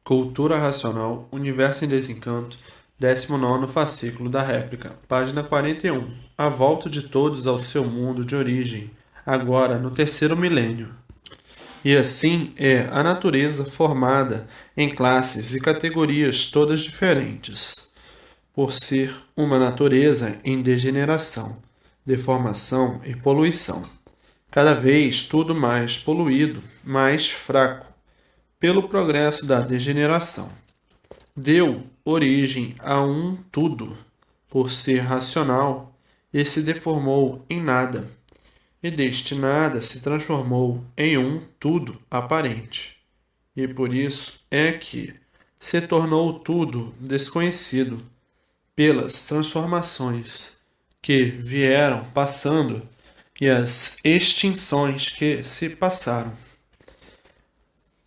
Cultura Racional, Universo em Desencanto, 19º fascículo da réplica, página 41. A volta de todos ao seu mundo de origem, agora no terceiro milênio. E assim é a natureza formada em classes e categorias todas diferentes, por ser uma natureza em degeneração, deformação e poluição. Cada vez tudo mais poluído, mais fraco, pelo progresso da degeneração. Deu origem a um tudo, por ser racional, e se deformou em nada, e deste nada se transformou em um tudo aparente. E por isso é que se tornou tudo desconhecido, pelas transformações que vieram passando e as extinções que se passaram.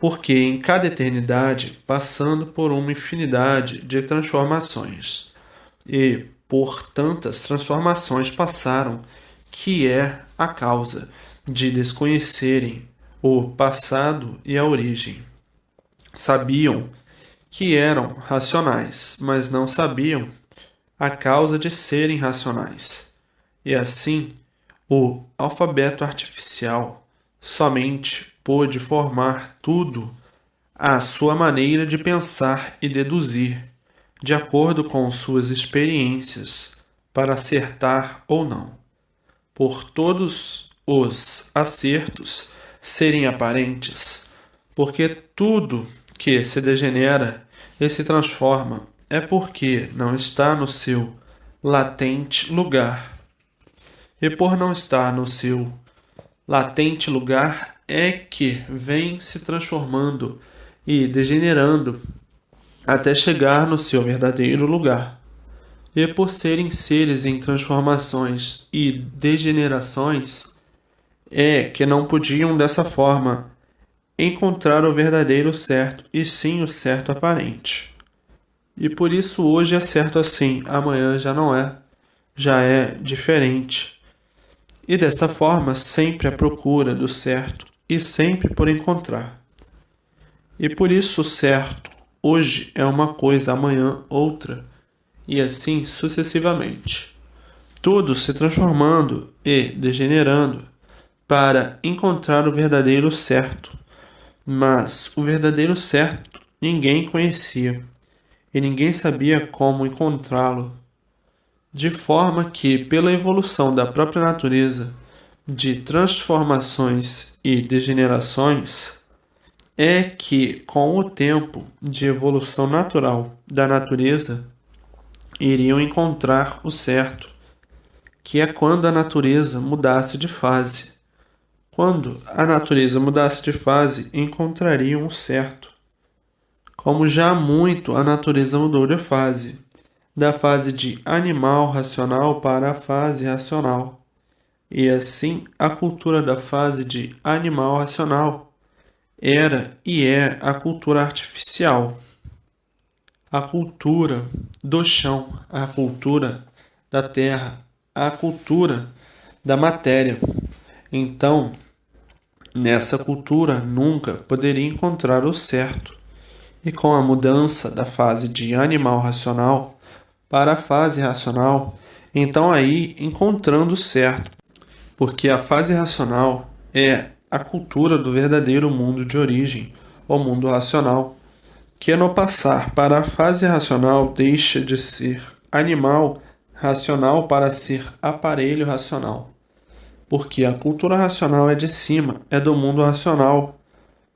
Porque em cada eternidade, passando por uma infinidade de transformações, e por tantas transformações passaram, que é a causa de desconhecerem o passado e a origem. Sabiam que eram racionais, mas não sabiam a causa de serem racionais. E assim, o alfabeto artificial somente pôde formar tudo à sua maneira de pensar e deduzir, de acordo com suas experiências, para acertar ou não. Por todos os acertos serem aparentes, porque tudo que se degenera e se transforma é porque não está no seu latente lugar. E por não estar no seu latente lugar é que vem se transformando e degenerando até chegar no seu verdadeiro lugar. E por serem seres em transformações e degenerações, é que não podiam dessa forma encontrar o verdadeiro certo e sim o certo aparente. E por isso hoje é certo assim, amanhã já não é, já é diferente. E desta forma sempre à procura do certo e sempre por encontrar. E por isso o certo hoje é uma coisa, amanhã outra, e assim sucessivamente. Tudo se transformando e degenerando para encontrar o verdadeiro certo. Mas o verdadeiro certo ninguém conhecia e ninguém sabia como encontrá-lo. De forma que, pela evolução da própria natureza, de transformações e degenerações, é que, com o tempo de evolução natural da natureza, iriam encontrar o certo, que é quando a natureza mudasse de fase. Quando a natureza mudasse de fase, encontrariam o certo. Como já há muito a natureza mudou de fase, da fase de animal racional para a fase racional. E assim, a cultura da fase de animal racional era e é a cultura artificial. A cultura do chão, a cultura da terra, a cultura da matéria. Então, nessa cultura nunca poderia encontrar o certo. E com a mudança da fase de animal racional para a fase racional, então aí encontrando o certo, porque a fase racional é a cultura do verdadeiro mundo de origem, o mundo racional, que no passar para a fase racional deixa de ser animal racional para ser aparelho racional, porque a cultura racional é de cima, é do mundo racional.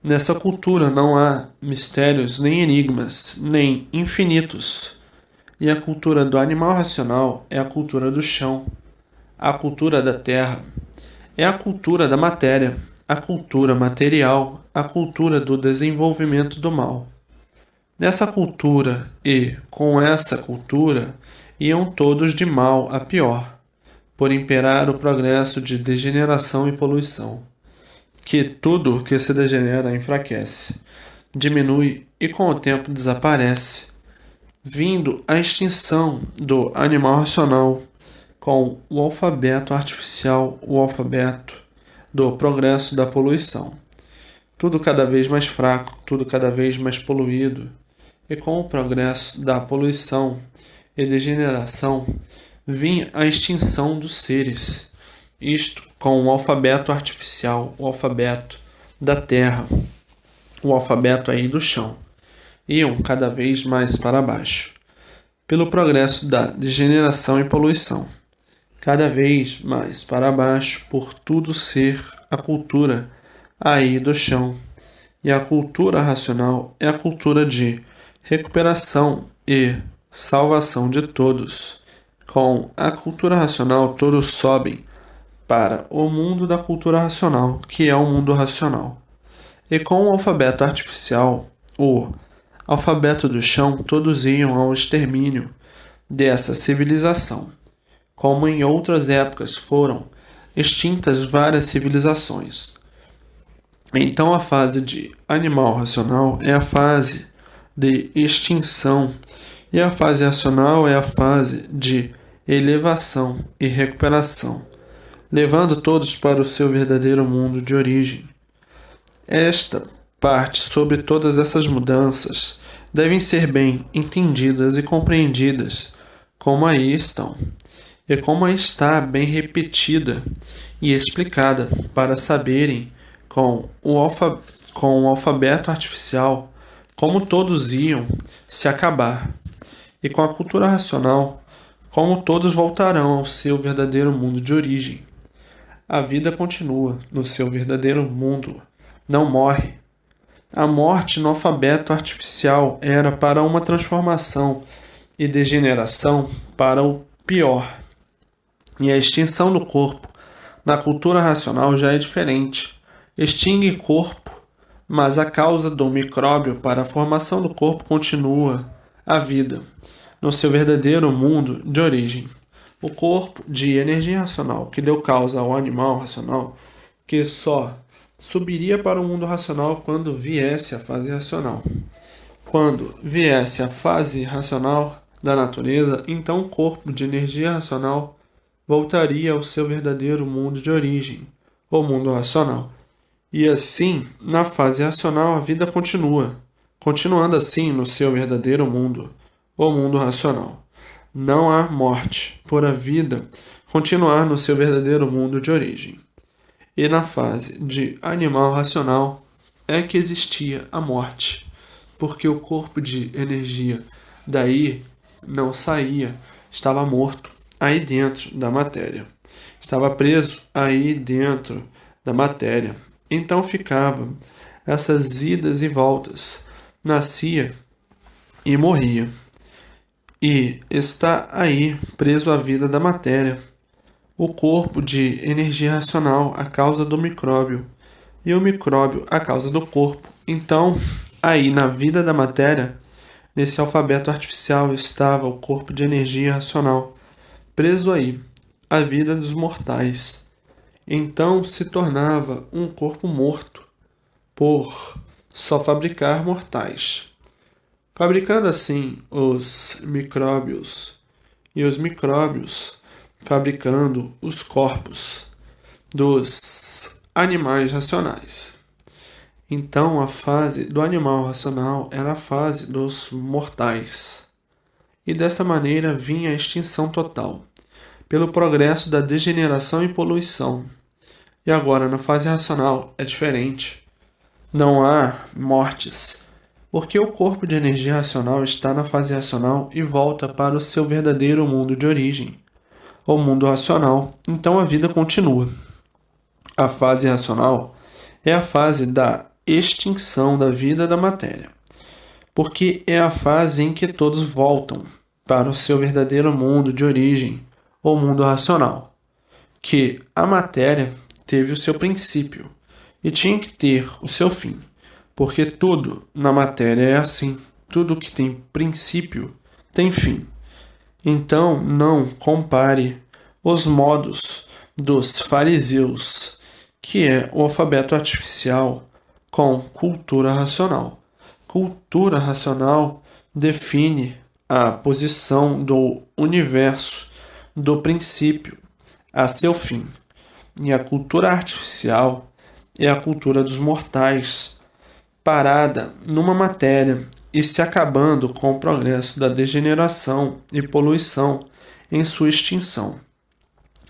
Nessa cultura não há mistérios, nem enigmas, nem infinitos. E a cultura do animal racional é a cultura do chão, a cultura da terra, é a cultura da matéria, a cultura material, a cultura do desenvolvimento do mal. Nessa cultura e com essa cultura iam todos de mal a pior, por imperar o progresso de degeneração e poluição. Que tudo que se degenera enfraquece, diminui e com o tempo desaparece, vindo a extinção do animal racional com o alfabeto artificial, o alfabeto do progresso da poluição. tudo cada vez mais fraco, tudo cada vez mais poluído. E com o progresso da poluição e degeneração, vinha a extinção dos seres. Isto com o alfabeto artificial, o alfabeto da terra, o alfabeto aí do chão. Iam cada vez mais para baixo, pelo progresso da degeneração e poluição. Cada vez mais para baixo, por tudo ser a cultura aí do chão. E a cultura racional é a cultura de recuperação e salvação de todos. Com a cultura racional, todos sobem para o mundo da cultura racional, que é o mundo racional. E com o alfabeto artificial, o alfabeto do chão, todos iam ao extermínio dessa civilização. Como em outras épocas foram extintas várias civilizações. Então a fase de animal racional é a fase de extinção e a fase racional é a fase de elevação e recuperação, levando todos para o seu verdadeiro mundo de origem. Esta parte sobre todas essas mudanças devem ser bem entendidas e compreendidas como aí estão, e como aí está bem repetida e explicada para saberem com o alfabeto artificial como todos iam se acabar, e com a cultura racional como todos voltarão ao seu verdadeiro mundo de origem. A vida continua no seu verdadeiro mundo, não morre. A morte no alfabeto artificial era para uma transformação e degeneração para o pior. E a extinção do corpo na cultura racional já é diferente. Extingue corpo, mas a causa do micróbio para a formação do corpo continua a vida, no seu verdadeiro mundo de origem. O corpo de energia racional que deu causa ao animal racional, que só subiria para o mundo racional quando viesse a fase racional. Quando viesse a fase racional da natureza, então o corpo de energia racional voltaria ao seu verdadeiro mundo de origem, o mundo racional. E assim, na fase racional, a vida continua, continuando assim no seu verdadeiro mundo, o mundo racional. Não há morte, por a vida continuar no seu verdadeiro mundo de origem. E na fase de animal racional é que existia a morte, porque o corpo de energia daí não saía, estava morto aí dentro da matéria, estava preso aí dentro da matéria. Então ficava essas idas e voltas, nascia e morria, e está aí preso à vida da matéria, o corpo de energia racional a causa do micróbio, e o micróbio a causa do corpo. Então, aí na vida da matéria, nesse alfabeto artificial estava o corpo de energia racional, preso aí, a vida dos mortais. Então se tornava um corpo morto, por só fabricar mortais. Fabricando assim os micróbios, e os micróbios fabricando os corpos dos animais racionais. Então a fase do animal racional era a fase dos mortais. E desta maneira vinha a extinção total, pelo progresso da degeneração e poluição. E agora, na fase racional, é diferente. Não há mortes, porque o corpo de energia racional está na fase racional e volta para o seu verdadeiro mundo de origem, o mundo racional. Então a vida continua. A fase racional é a fase da extinção da vida da matéria, porque é a fase em que todos voltam para o seu verdadeiro mundo de origem, o mundo racional, que a matéria teve o seu princípio e tinha que ter o seu fim, porque tudo na matéria é assim, tudo que tem princípio tem fim. Então não compare os modos dos fariseus, que é o alfabeto artificial, com cultura racional. Cultura racional define a posição do universo, do princípio a seu fim. E a cultura artificial é a cultura dos mortais, parada numa matéria e se acabando com o progresso da degeneração e poluição em sua extinção.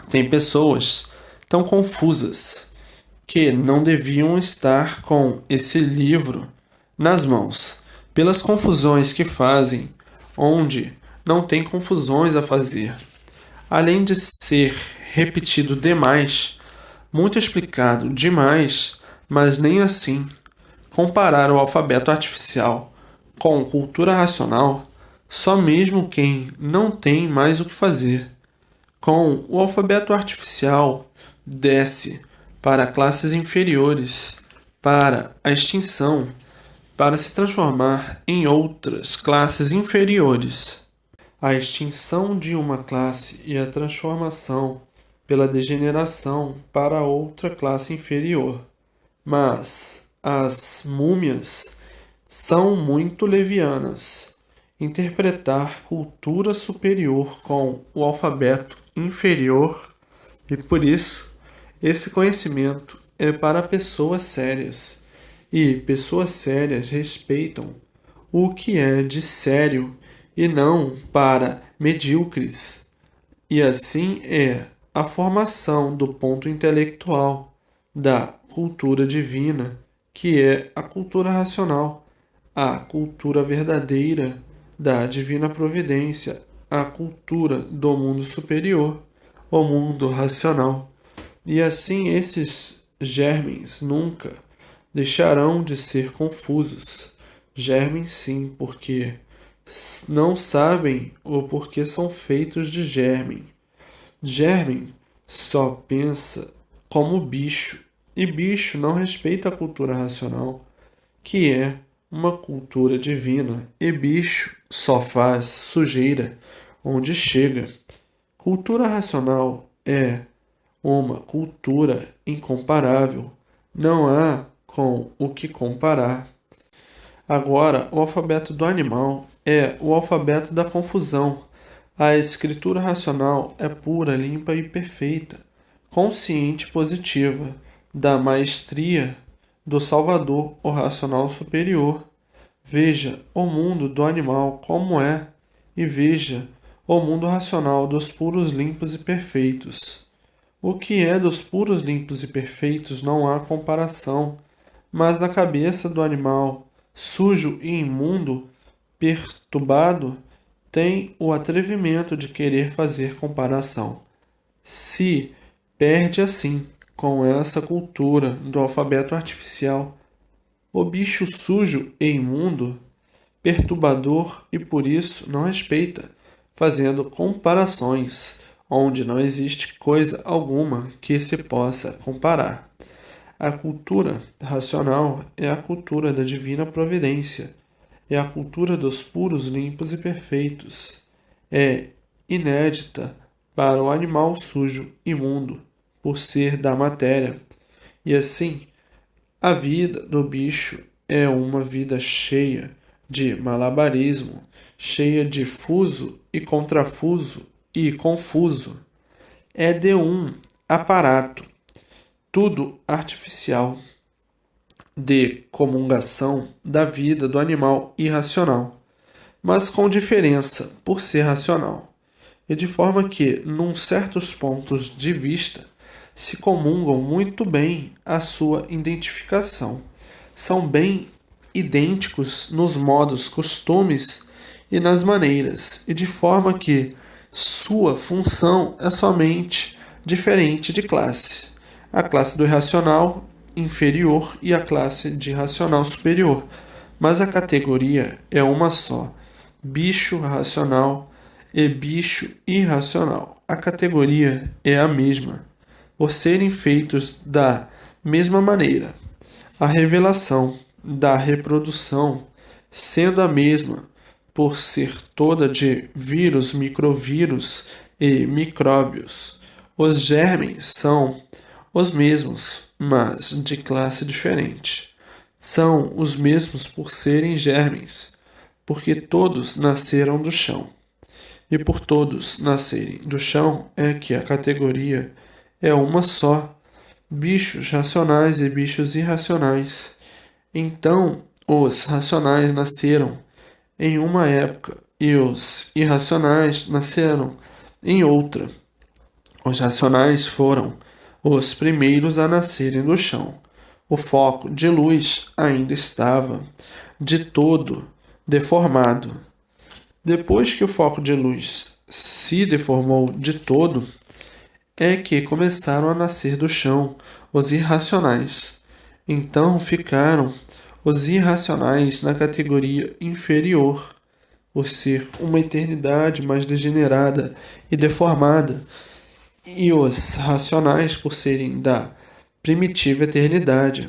Tem pessoas tão confusas que não deviam estar com esse livro nas mãos, pelas confusões que fazem, onde não tem confusões a fazer. Além de ser repetido demais, muito explicado demais, mas nem assim. Comparar o alfabeto artificial com cultura racional, só mesmo quem não tem mais o que fazer. Com o alfabeto artificial, desce para classes inferiores, para a extinção, para se transformar em outras classes inferiores. A extinção de uma classe e a transformação pela degeneração para outra classe inferior. Mas as múmias são muito levianas. Interpretar cultura superior com o alfabeto inferior, e por isso esse conhecimento é para pessoas sérias, e pessoas sérias respeitam o que é de sério e não para medíocres. E assim é a formação do ponto intelectual da cultura divina, que é a cultura racional, a cultura verdadeira da divina providência, a cultura do mundo superior, o mundo racional. E assim esses germens nunca deixarão de ser confusos. Germens sim, porque não sabem o porquê são feitos de germen. Germen só pensa como bicho, e bicho não respeita a cultura racional, que é uma cultura divina, e bicho só faz sujeira onde chega. Cultura racional é uma cultura incomparável, não há com o que comparar. Agora, o alfabeto do animal é o alfabeto da confusão. A escritura racional é pura, limpa e perfeita, consciente e positiva, da maestria do Salvador, o racional superior. Veja o mundo do animal como é, e veja o mundo racional dos puros, limpos e perfeitos. O que é dos puros, limpos e perfeitos não há comparação, mas na cabeça do animal, sujo e imundo, perturbado, tem o atrevimento de querer fazer comparação. Se perde assim, com essa cultura do alfabeto artificial, o bicho sujo e imundo, perturbador e por isso não respeita, fazendo comparações onde não existe coisa alguma que se possa comparar. A cultura racional é a cultura da divina providência, é a cultura dos puros, limpos e perfeitos. É inédita para o animal sujo, imundo, por ser da matéria. E assim, a vida do bicho é uma vida cheia de malabarismo, cheia de fuso e contrafuso e confuso. É de um aparato, tudo artificial, de comungação da vida do animal irracional, mas com diferença por ser racional, e de forma que, num certos pontos de vista, se comungam muito bem a sua identificação. São bem idênticos nos modos, costumes e nas maneiras, e de forma que sua função é somente diferente de classe. A classe do irracional inferior e a classe de racional superior, mas a categoria é uma só: bicho racional e bicho irracional. A categoria é a mesma, por serem feitos da mesma maneira. A revelação da reprodução sendo a mesma, por ser toda de vírus, microvírus e micróbios. Os germens são os mesmos, mas de classe diferente. São os mesmos por serem germens, porque todos nasceram do chão. E por todos nascerem do chão é que a categoria é uma só: bichos racionais e bichos irracionais. Então, os racionais nasceram em uma época e os irracionais nasceram em outra. Os racionais foram os primeiros a nascerem do chão. O foco de luz ainda estava de todo deformado. Depois que o foco de luz se deformou de todo, é que começaram a nascer do chão os irracionais. Então ficaram os irracionais na categoria inferior, por ser uma eternidade mais degenerada e deformada, e os racionais por serem da primitiva eternidade.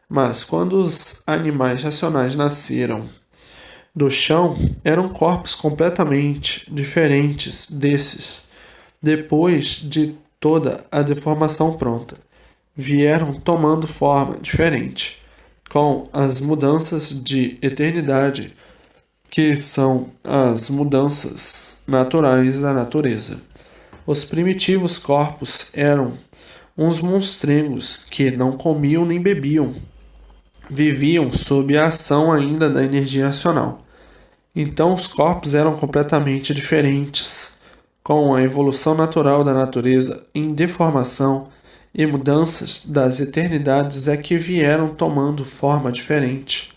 Mas quando os animais racionais nasceram do chão, eram corpos completamente diferentes desses. Depois de toda a deformação pronta, vieram tomando forma diferente, com as mudanças de eternidade, que são as mudanças naturais da natureza. Os primitivos corpos eram uns monstrengos que não comiam nem bebiam, viviam sob a ação ainda da energia racional. Então os corpos eram completamente diferentes, com a evolução natural da natureza em deformação e mudanças das eternidades é que vieram tomando forma diferente.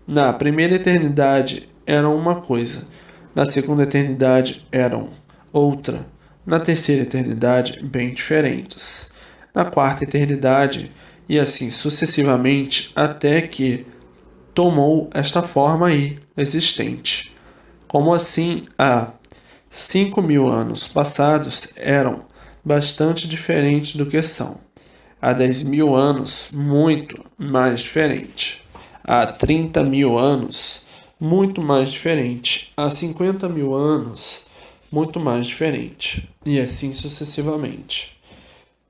Na primeira eternidade eram uma coisa, na segunda eternidade eram outra, na terceira eternidade bem diferentes, na quarta eternidade e assim sucessivamente até que tomou esta forma aí existente. Como assim há 5.000 anos passados eram bastante diferentes do que são. Há 10.000 anos, muito mais diferente. Há 30.000 anos, muito mais diferente. Há 50.000 anos, muito mais diferente. E assim sucessivamente.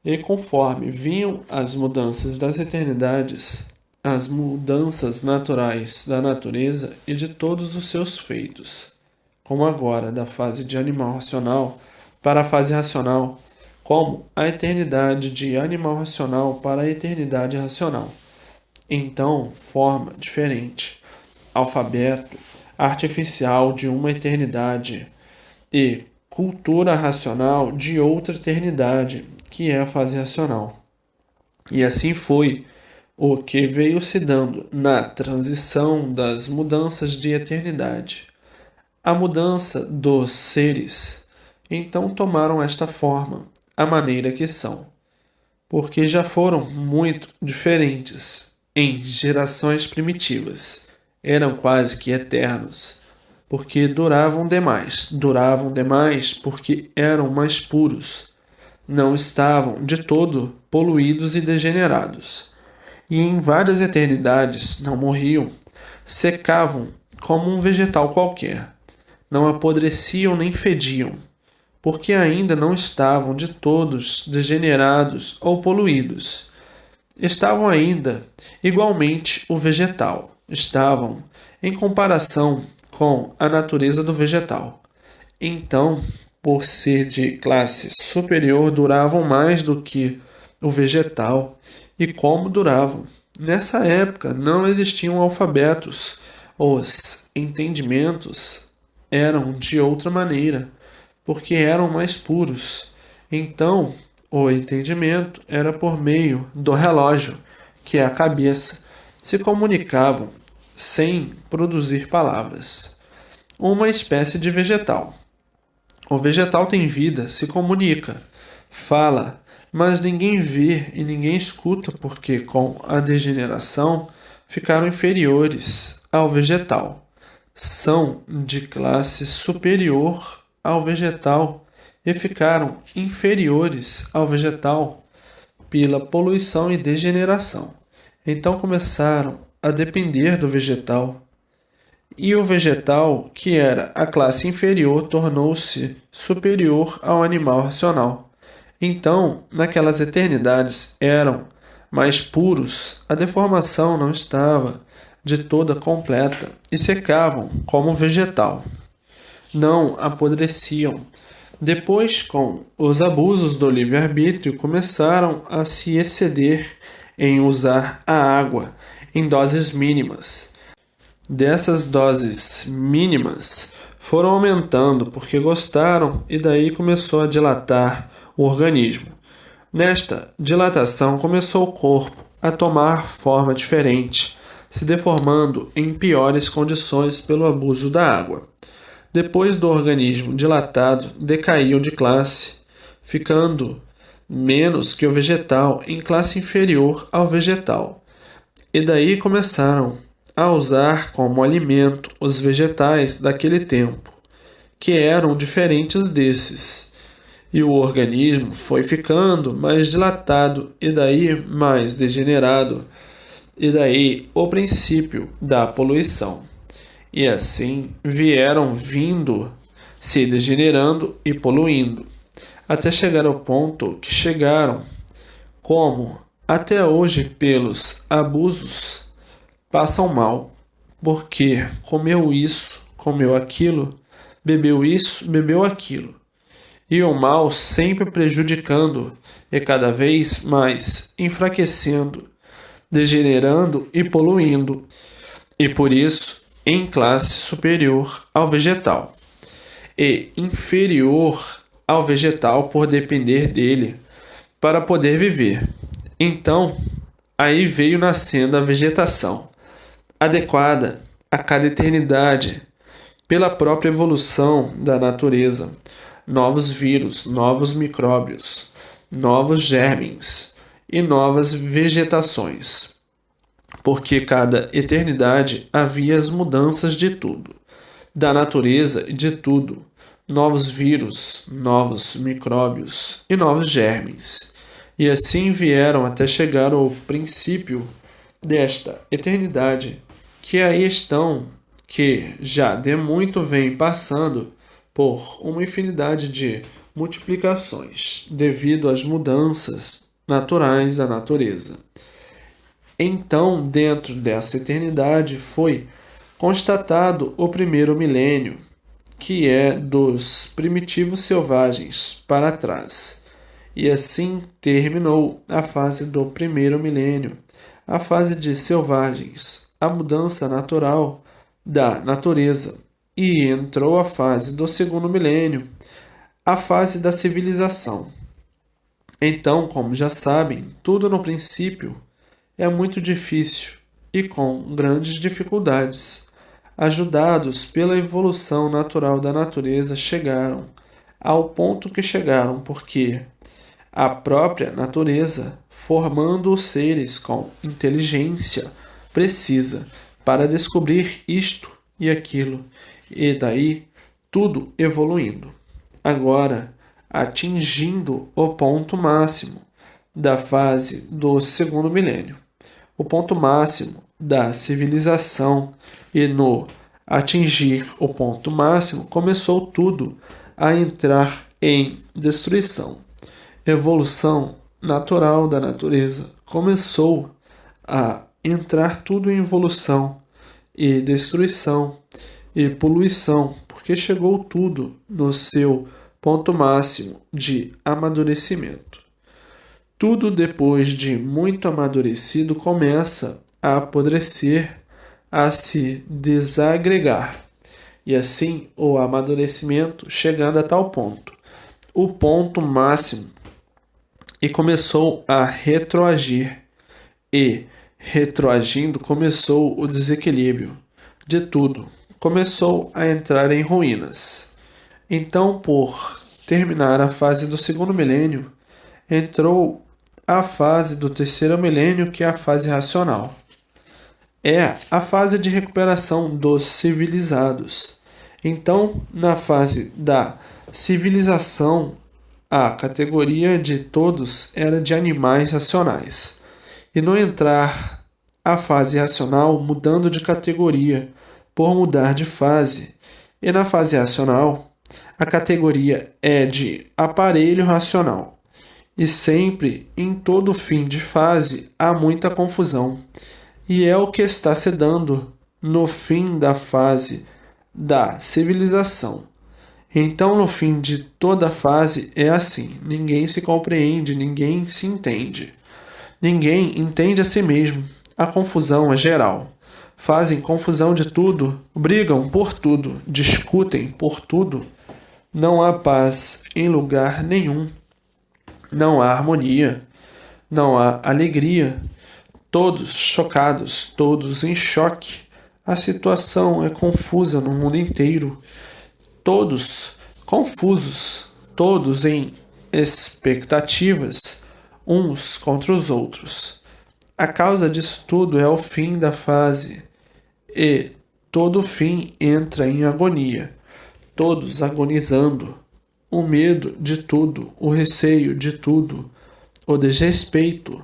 E conforme vinham as mudanças das eternidades, as mudanças naturais da natureza e de todos os seus feitos, como agora da fase de animal racional para a fase racional, como a eternidade de animal racional para a eternidade racional. Então, forma diferente, alfabeto artificial de uma eternidade e cultura racional de outra eternidade, que é a fase racional. E assim foi o que veio se dando na transição das mudanças de eternidade. A mudança dos seres, então tomaram esta forma, a maneira que são, porque já foram muito diferentes em gerações primitivas, eram quase que eternos, porque duravam demais porque eram mais puros, não estavam de todo poluídos e degenerados, e em várias eternidades não morriam, secavam como um vegetal qualquer, não apodreciam nem fediam, porque ainda não estavam de todos degenerados ou poluídos. Estavam ainda igualmente o vegetal, estavam em comparação com a natureza do vegetal. Então, por ser de classe superior, duravam mais do que o vegetal. E como duravam? Nessa época não existiam alfabetos, os entendimentos eram de outra maneira, porque eram mais puros. Então, o entendimento era por meio do relógio, que é a cabeça, se comunicavam sem produzir palavras. Uma espécie de vegetal. O vegetal tem vida, se comunica, fala, mas ninguém vê e ninguém escuta porque, com a degeneração, ficaram inferiores ao vegetal. São de classe superior ao vegetal e ficaram inferiores ao vegetal pela poluição e degeneração. Então começaram a depender do vegetal. E o vegetal, que era a classe inferior, tornou-se superior ao animal racional. Então, naquelas eternidades eram mais puros, a deformação não estava de toda completa e secavam como vegetal. Não apodreciam. Depois, com os abusos do livre-arbítrio, começaram a se exceder em usar a água em doses mínimas. Dessas doses mínimas foram aumentando porque gostaram e daí começou a dilatar o organismo. Nesta dilatação começou o corpo a tomar forma diferente, se deformando em piores condições pelo abuso da água. Depois do organismo dilatado, decaiu de classe, ficando menos que o vegetal em classe inferior ao vegetal. E daí começaram a usar como alimento os vegetais daquele tempo, que eram diferentes desses. E o organismo foi ficando mais dilatado e daí mais degenerado, e daí o princípio da poluição. E assim vieram vindo, se degenerando e poluindo, até chegar ao ponto que chegaram, como até hoje pelos abusos passam mal, porque comeu isso, comeu aquilo, bebeu isso, bebeu aquilo. E o mal sempre prejudicando e cada vez mais enfraquecendo, degenerando e poluindo, e por isso em classe superior ao vegetal, e inferior ao vegetal por depender dele para poder viver. Então, aí veio nascendo a vegetação, adequada a cada eternidade, pela própria evolução da natureza, novos vírus, novos micróbios, novos germens e novas vegetações. Porque cada eternidade havia as mudanças de tudo, da natureza e de tudo, novos vírus, novos micróbios e novos germens. E assim vieram até chegar ao princípio desta eternidade, que aí estão, que já de muito vem passando por uma infinidade de multiplicações, devido às mudanças naturais da natureza. Então, dentro dessa eternidade, foi constatado o primeiro milênio, que é dos primitivos selvagens para trás. E assim terminou a fase do primeiro milênio, a fase de selvagens, a mudança natural da natureza. E entrou a fase do segundo milênio, a fase da civilização. Então, como já sabem, tudo no princípio é muito difícil e com grandes dificuldades. Ajudados pela evolução natural da natureza, chegaram ao ponto que chegaram, porque a própria natureza, formando os seres com inteligência precisa para descobrir isto e aquilo, e daí tudo evoluindo. Agora, atingindo o ponto máximo da fase do segundo milênio, o ponto máximo da civilização, e no atingir o ponto máximo começou tudo a entrar em destruição. Evolução natural da natureza começou a entrar tudo em evolução e destruição e poluição, porque chegou tudo no seu ponto máximo de amadurecimento. Tudo depois de muito amadurecido começa a apodrecer, a se desagregar. E assim o amadurecimento chegando a tal ponto, o ponto máximo, e começou a retroagir. E retroagindo começou o desequilíbrio de tudo. Começou a entrar em ruínas. Então, por terminar a fase do segundo milênio, entrou a fase do terceiro milênio, que é a fase racional. É a fase de recuperação dos civilizados. Então, na fase da civilização, a categoria de todos era de animais racionais. E no entrar a fase racional, mudando de categoria por mudar de fase. E na fase racional, a categoria é de aparelho racional. E sempre, em todo fim de fase, há muita confusão. E é o que está se dando no fim da fase da civilização. Então, no fim de toda fase, é assim: ninguém se compreende, ninguém se entende. Ninguém entende a si mesmo. A confusão é geral. Fazem confusão de tudo, brigam por tudo, discutem por tudo. Não há paz em lugar nenhum. Não há harmonia, não há alegria. Todos chocados, todos em choque. A situação é confusa no mundo inteiro. Todos confusos, todos em expectativas, uns contra os outros. A causa disso tudo é o fim da fase, e todo fim entra em agonia, todos agonizando. O medo de tudo, o receio de tudo, o desrespeito,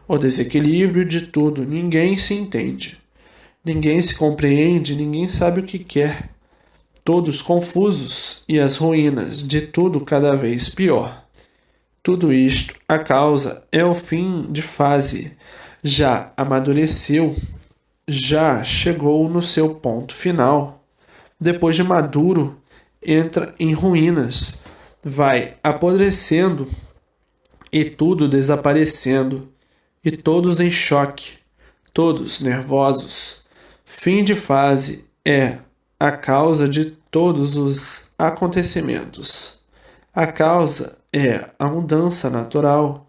o desequilíbrio de tudo, ninguém se entende. Ninguém se compreende, ninguém sabe o que quer. Todos confusos e as ruínas de tudo cada vez pior. Tudo isto, a causa é o fim de fase. Já amadureceu, já chegou no seu ponto final. Depois de maduro, entra em ruínas, vai apodrecendo e tudo desaparecendo, e todos em choque, todos nervosos. Fim de fase é a causa de todos os acontecimentos. A causa é a mudança natural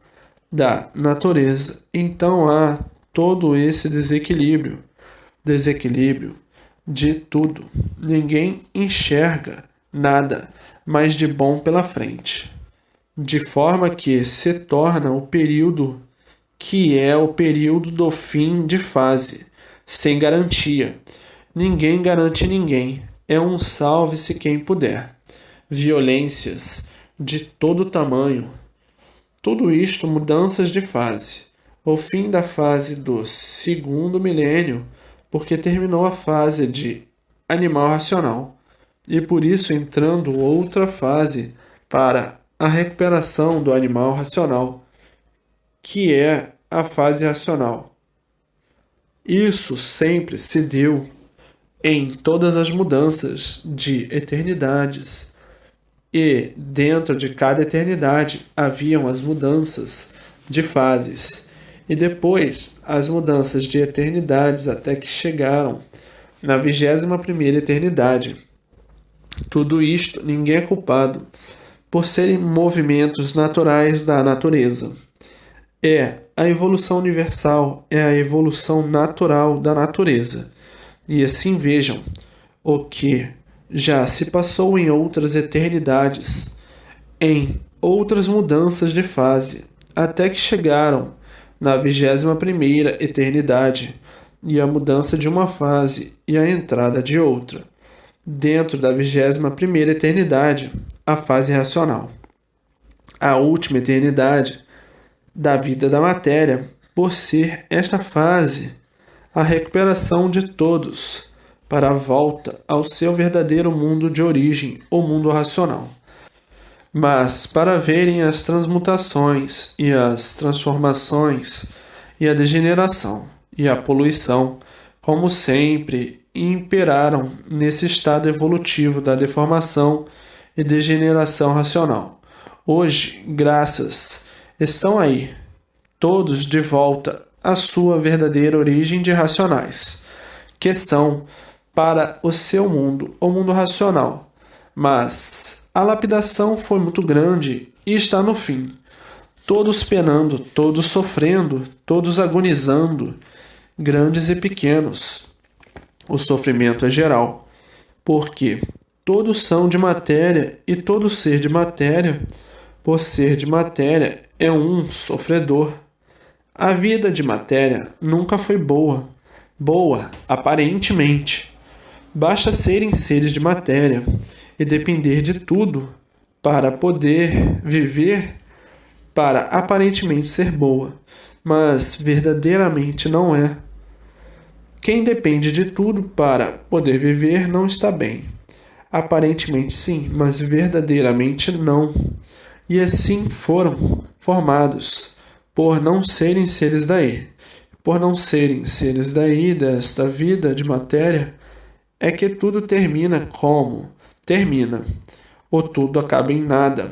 da natureza. Então há todo esse desequilíbrio de tudo. Ninguém enxerga nada mais de bom pela frente, de forma que se torna o período que é o período do fim de fase, sem garantia. Ninguém garante ninguém. É um salve-se quem puder. Violências de todo tamanho. Tudo isto mudanças de fase. O fim da fase do segundo milênio, porque terminou a fase de animal racional. E por isso entrando outra fase para a recuperação do animal racional, que é a fase racional. Isso sempre se deu em todas as mudanças de eternidades, e dentro de cada eternidade haviam as mudanças de fases, e depois as mudanças de eternidades até que chegaram na 21ª eternidade. Tudo isto ninguém é culpado por serem movimentos naturais da natureza. É a evolução universal, é a evolução natural da natureza. E assim vejam o que já se passou em outras eternidades, em outras mudanças de fase, até que chegaram na 21ª eternidade, e a mudança de uma fase e a entrada de outra. Dentro da 21ª eternidade, a fase racional. A última eternidade da vida da matéria, por ser esta fase a recuperação de todos para a volta ao seu verdadeiro mundo de origem, o mundo racional. Mas para verem as transmutações e as transformações e a degeneração e a poluição, como sempre imperaram nesse estado evolutivo da deformação e degeneração racional. Hoje, graças, estão aí, todos de volta à sua verdadeira origem de racionais, que são para o seu mundo, o mundo racional. Mas a lapidação foi muito grande e está no fim. Todos penando, todos sofrendo, todos agonizando, grandes e pequenos. O sofrimento é geral, porque todos são de matéria e todo ser de matéria, por ser de matéria, é um sofredor. A vida de matéria nunca foi boa, aparentemente. Basta serem seres de matéria e depender de tudo para poder viver, para aparentemente ser boa, mas verdadeiramente não é. Quem depende de tudo para poder viver não está bem. Aparentemente sim, mas verdadeiramente não. E assim foram formados, por não serem seres daí. Por não serem seres daí, desta vida de matéria, é que tudo termina como termina. Ou tudo acaba em nada.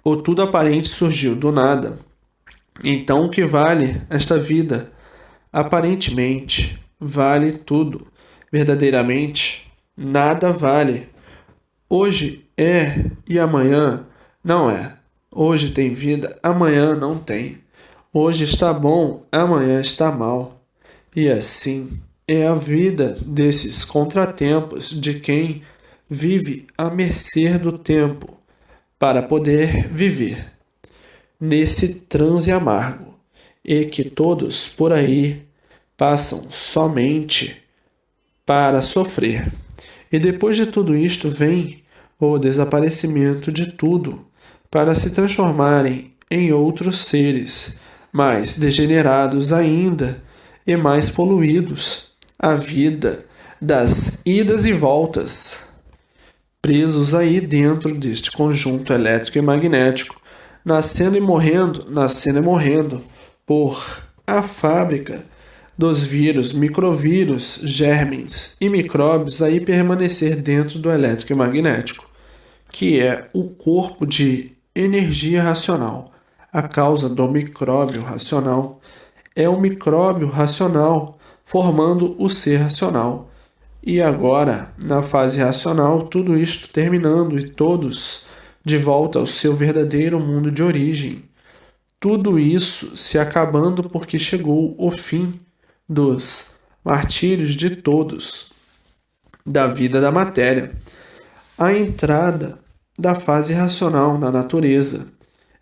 Ou tudo aparente surgiu do nada. Então o que vale esta vida? Aparentemente, vale tudo. Verdadeiramente, nada vale. Hoje é e amanhã não é. Hoje tem vida, amanhã não tem. Hoje está bom, amanhã está mal. E assim é a vida desses contratempos de quem vive à mercê do tempo para poder viver nesse transe amargo e que todos por aí passam somente para sofrer. E depois de tudo isto vem o desaparecimento de tudo para se transformarem em outros seres, mais degenerados ainda e mais poluídos. A vida das idas e voltas, presos aí dentro deste conjunto elétrico e magnético, nascendo e morrendo, por a fábrica dos vírus, microvírus, germes e micróbios aí permanecer dentro do elétrico e magnético, que é o corpo de energia racional. A causa do micróbio racional é o micróbio racional formando o ser racional. E agora, na fase racional, tudo isto terminando e todos de volta ao seu verdadeiro mundo de origem. Tudo isso se acabando porque chegou o fim dos martírios de todos, da vida da matéria. A entrada da fase racional na natureza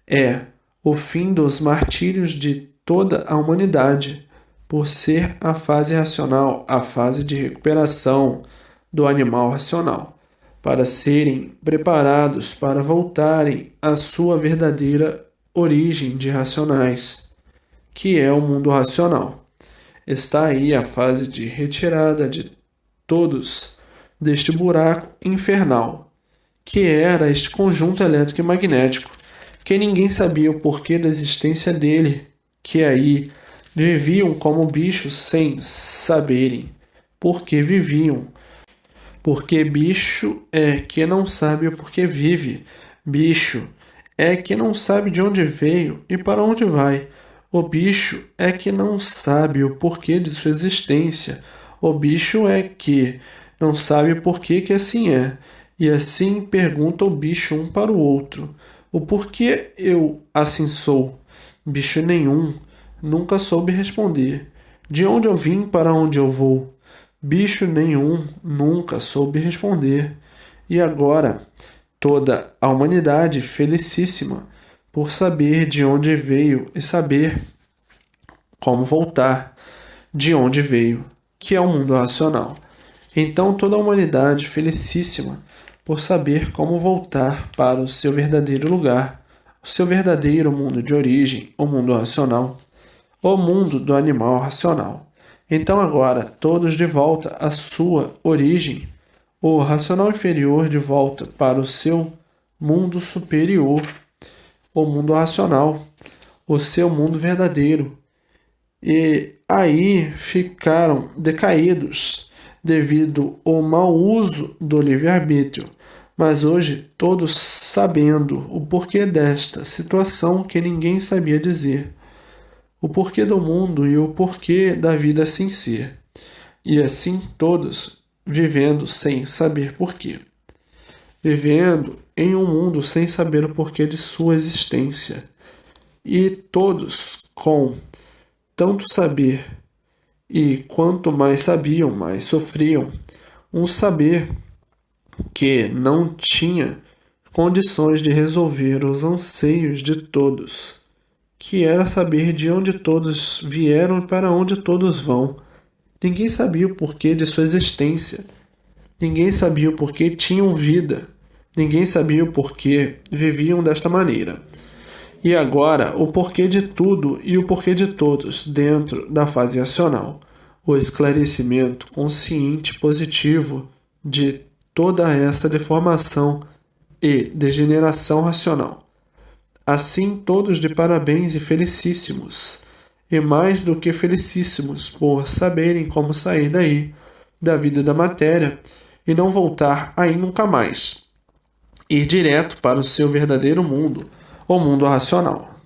é o fim dos martírios de toda a humanidade, por ser a fase racional, a fase de recuperação do animal racional, para serem preparados para voltarem à sua verdadeira origem de racionais, que é o mundo racional. Está aí a fase de retirada de todos deste buraco infernal, que era este conjunto elétrico e magnético, que ninguém sabia o porquê da existência dele, que aí viviam como bichos sem saberem por que viviam. Porque bicho é que não sabe o porquê vive. Bicho é que não sabe de onde veio e para onde vai. O bicho é que não sabe o porquê de sua existência. O bicho é que não sabe o porquê que assim é. E assim pergunta o bicho um para o outro: o porquê eu assim sou? Bicho nenhum nunca soube responder. De onde eu vim para onde eu vou? Bicho nenhum nunca soube responder. E agora, toda a humanidade felicíssima por saber de onde veio e saber como voltar de onde veio, que é o mundo racional. Então toda a humanidade felicíssima por saber como voltar para o seu verdadeiro lugar, o seu verdadeiro mundo de origem, o mundo racional, o mundo do animal racional. Então agora, todos de volta à sua origem, o racional inferior de volta para o seu mundo superior, o mundo racional, o seu mundo verdadeiro. E aí ficaram decaídos devido ao mau uso do livre-arbítrio. Mas hoje, todos sabendo o porquê desta situação que ninguém sabia dizer, o porquê do mundo e o porquê da vida sem ser, e assim todos vivendo sem saber porquê, vivendo em um mundo sem saber o porquê de sua existência, e todos com tanto saber, e quanto mais sabiam, mais sofriam, um saber que não tinha condições de resolver os anseios de todos, que era saber de onde todos vieram e para onde todos vão. Ninguém sabia o porquê de sua existência. Ninguém sabia o porquê tinham vida. Ninguém sabia o porquê viviam desta maneira. E agora, o porquê de tudo e o porquê de todos dentro da fase racional. O esclarecimento consciente positivo de toda essa deformação e degeneração racional. Assim, todos de parabéns e felicíssimos, e mais do que felicíssimos por saberem como sair daí, da vida da matéria, e não voltar aí nunca mais, ir direto para o seu verdadeiro mundo, o mundo racional.